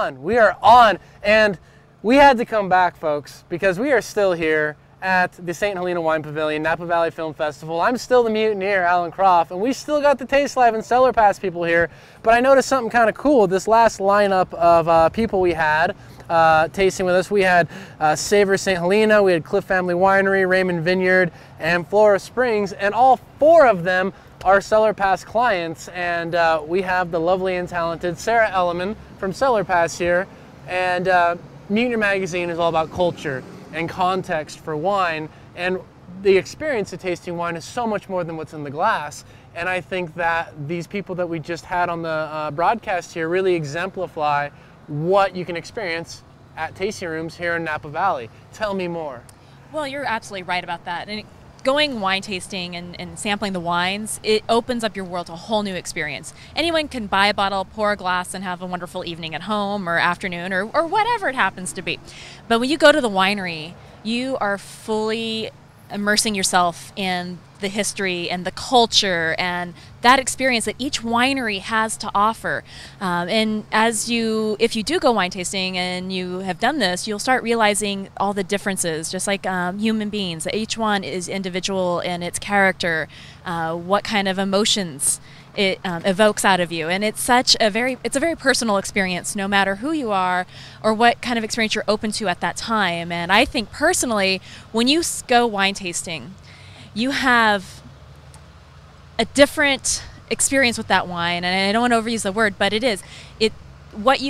on. We are on. And we had to come back, folks, because we are still here at the St. Helena Wine Pavilion, Napa Valley Film Festival. I'm still the Mutineer, Alan Kropf, and we still got the Taste Live and CellarPass people here. But I noticed something kind of cool. This last lineup of people we had tasting with us, we had Savor St. Helena, we had Cliff Family Winery, Raymond Vineyard, and Flora Springs, and all four of them are CellarPass clients. And we have the lovely and talented Sarah Elliman from CellarPass here. And Mutineer Magazine is all about culture and context for wine, and the experience of tasting wine is so much more than what's in the glass. And I think that these people that we just had on the broadcast here really exemplify what you can experience at tasting rooms here in Napa Valley. Tell me more. Well, you're absolutely right about that. And going wine tasting and sampling the wines, it opens up your world to a whole new experience. Anyone can buy a bottle, pour a glass, and have a wonderful evening at home or afternoon or whatever it happens to be. But when you go to the winery, you are fully immersing yourself in the history and the culture and that experience that each winery has to offer. And if you do go wine tasting and you have done this, you'll start realizing all the differences, just like human beings. Each one is individual in its character, what kind of emotions it evokes out of you, and it's a very personal experience, no matter who you are or what kind of experience you're open to at that time. And I think personally, when you go wine tasting, you have a different experience with that wine, and I don't want to overuse the word, but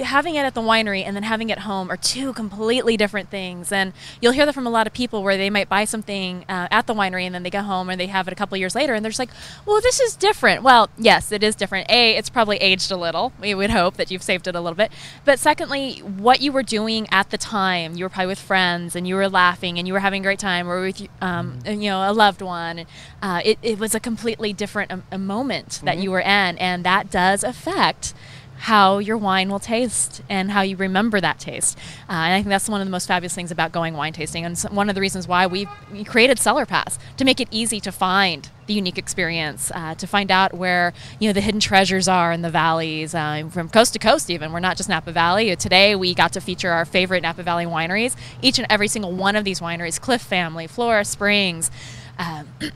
having it at the winery and then having it at home are two completely different things. And you'll hear that from a lot of people where they might buy something at the winery and then they go home and they have it a couple years later and they're just like, well, this is different. Well, yes, it is different. It's probably aged a little. We would hope that you've saved it a little bit. But secondly, what you were doing at the time, you were probably with friends and you were laughing and you were having a great time, or with a loved one. It was a completely different a moment that you were in, and that does affect how your wine will taste and how you remember that taste. And I think that's one of the most fabulous things about going wine tasting, and one of the reasons why we created CellarPass, to make it easy to find the unique experience, to find out where the hidden treasures are in the valleys, from coast to coast even. We're not just Napa Valley. Today we got to feature our favorite Napa Valley wineries. Each and every single one of these wineries, Cliff Family, Flora Springs,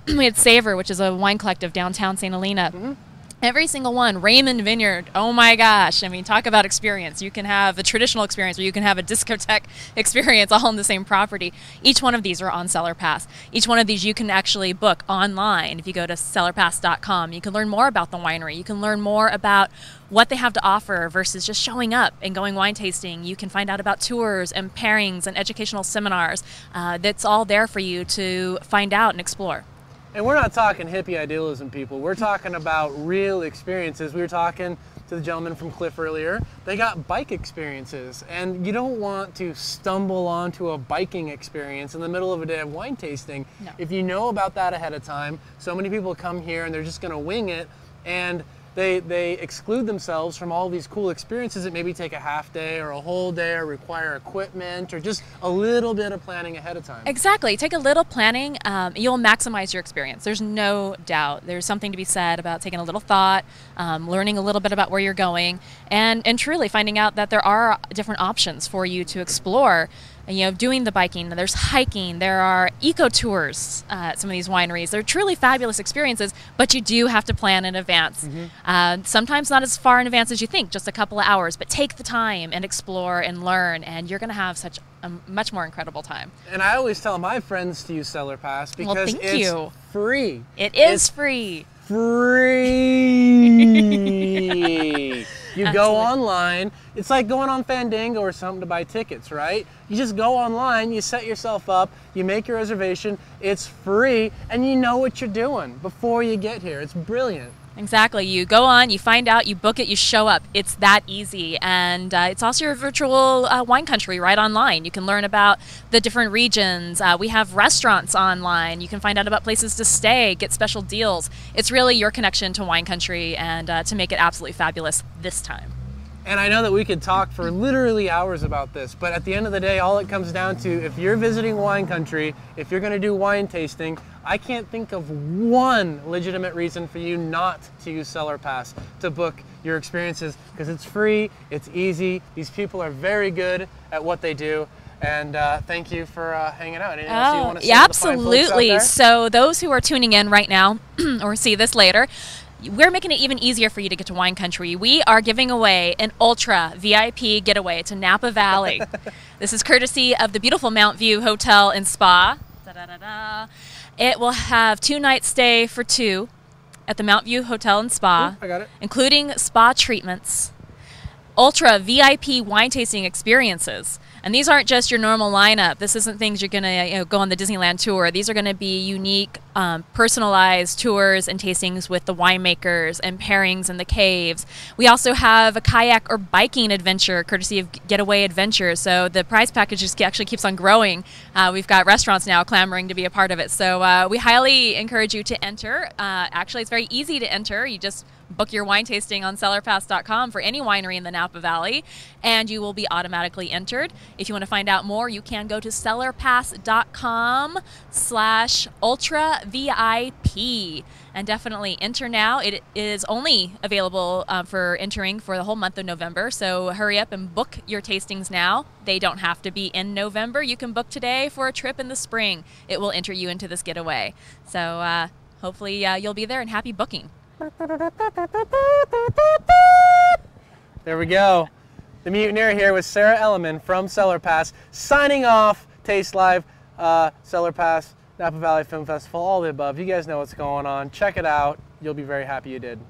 we had Savor, which is a wine collective downtown St. Helena. Every single one. Raymond Vineyard, oh my gosh. I mean, talk about experience. You can have a traditional experience or you can have a discotheque experience all on the same property. Each one of these are on CellarPass. Each one of these you can actually book online. If you go to CellarPass.com, you can learn more about the winery. You can learn more about what they have to offer versus just showing up and going wine tasting. You can find out about tours and pairings and educational seminars. That's all there for you to find out and explore. And we're not talking hippie idealism, people. We're talking about real experiences. We were talking to the gentleman from Cliff earlier. They got bike experiences, and you don't want to stumble onto a biking experience in the middle of a day of wine tasting. No. If you know about that ahead of time, so many people come here and they're just going to wing it, and they exclude themselves from all these cool experiences that maybe take a half day or a whole day or require equipment or just a little bit of planning ahead of time. Exactly. Take a little planning. You'll maximize your experience. There's no doubt. There's something to be said about taking a little thought, learning a little bit about where you're going, and truly finding out that there are different options for you to explore. Doing the biking, there's hiking, there are eco tours at some of these wineries. They're truly fabulous experiences, but you do have to plan in advance. Sometimes not as far in advance as you think, just a couple of hours, but take the time and explore and learn, and you're going to have such a much more incredible time. And I always tell my friends to use CellarPass because it's free. It's free. Free. You go online. It's like going on Fandango or something to buy tickets, right? You just go online, you set yourself up, you make your reservation, it's free, and you know what you're doing before you get here. It's brilliant. Exactly. You go on, you find out, you book it, you show up. It's that easy. And it's also your virtual wine country right online. You can learn about the different regions. We have restaurants online. You can find out about places to stay, get special deals. It's really your connection to wine country, and to make it absolutely fabulous this time. And I know that we could talk for literally hours about this, but at the end of the day, all it comes down to, if you're visiting wine country, if you're gonna do wine tasting, I can't think of one legitimate reason for you not to use CellarPass to book your experiences, because it's free, it's easy, these people are very good at what they do. And thank you for hanging out. Anything else you want to say to the fine folks out absolutely. there? So those who are tuning in right now or see this later, we're making it even easier for you to get to wine country. We are giving away an ultra VIP getaway to Napa Valley. This is courtesy of the beautiful Mount View Hotel and Spa. Da-da-da-da. It will have 2-night stay for 2 at the Mount View Hotel and Spa, I got it. including spa treatments, ultra VIP wine tasting experiences. And these aren't just your normal lineup. This isn't things you're going to go on the Disneyland tour. These are going to be unique, personalized tours and tastings with the winemakers and pairings in the caves. We also have a kayak or biking adventure, courtesy of Getaway Adventures. So the prize package just actually keeps on growing. We've got restaurants now clamoring to be a part of it. So we highly encourage you to enter. Actually, it's very easy to enter. You just book your wine tasting on CellarPass.com for any winery in the Napa Valley, and you will be automatically entered. If you want to find out more, you can go to CellarPass.com/ultra-VIP and definitely enter now. It is only available for entering for the whole month of November, so hurry up and book your tastings now. They don't have to be in November. You can book today for a trip in the spring. It will enter you into this getaway. So hopefully you'll be there, and happy booking. There we go. The Mutineer here with Sarah Elliman from CellarPass, signing off. Taste Live, CellarPass, Napa Valley Film Festival, all the above. You guys know what's going on. Check it out. You'll be very happy you did.